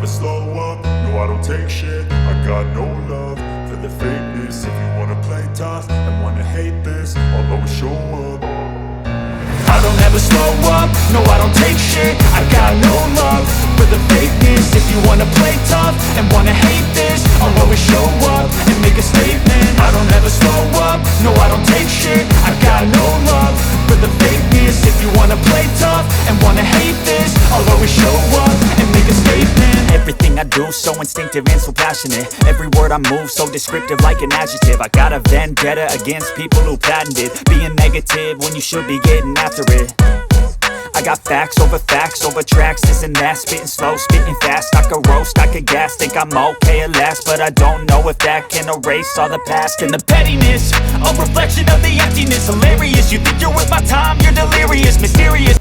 slow up, no I don't take shit. I got no love for the fakeness. If you wanna play tough and wanna hate this, I'll always show up. I don't ever slow up, no I don't take shit. I got no love for the fakeness. If you wanna play tough and wanna hate this, I'll always show up and make a statement. I don't ever slow up, no I don't take shit. I got no love for the fakeness. If you wanna play tough and wanna hate this, I'll always show up and make a statement. Everything I do so instinctive and so passionate. Every word I move so descriptive like an adjective. I got a vendetta against people who patented being negative when you should be getting after it. I got facts over tracks, this and that. Spitting slow, spitting fast. I could roast, I could gas. Think I'm okay at last, but I don't know if that can erase all the past. And the pettiness, a reflection of the emptiness. Hilarious, you think you're worth my time, you're delirious. Mysterious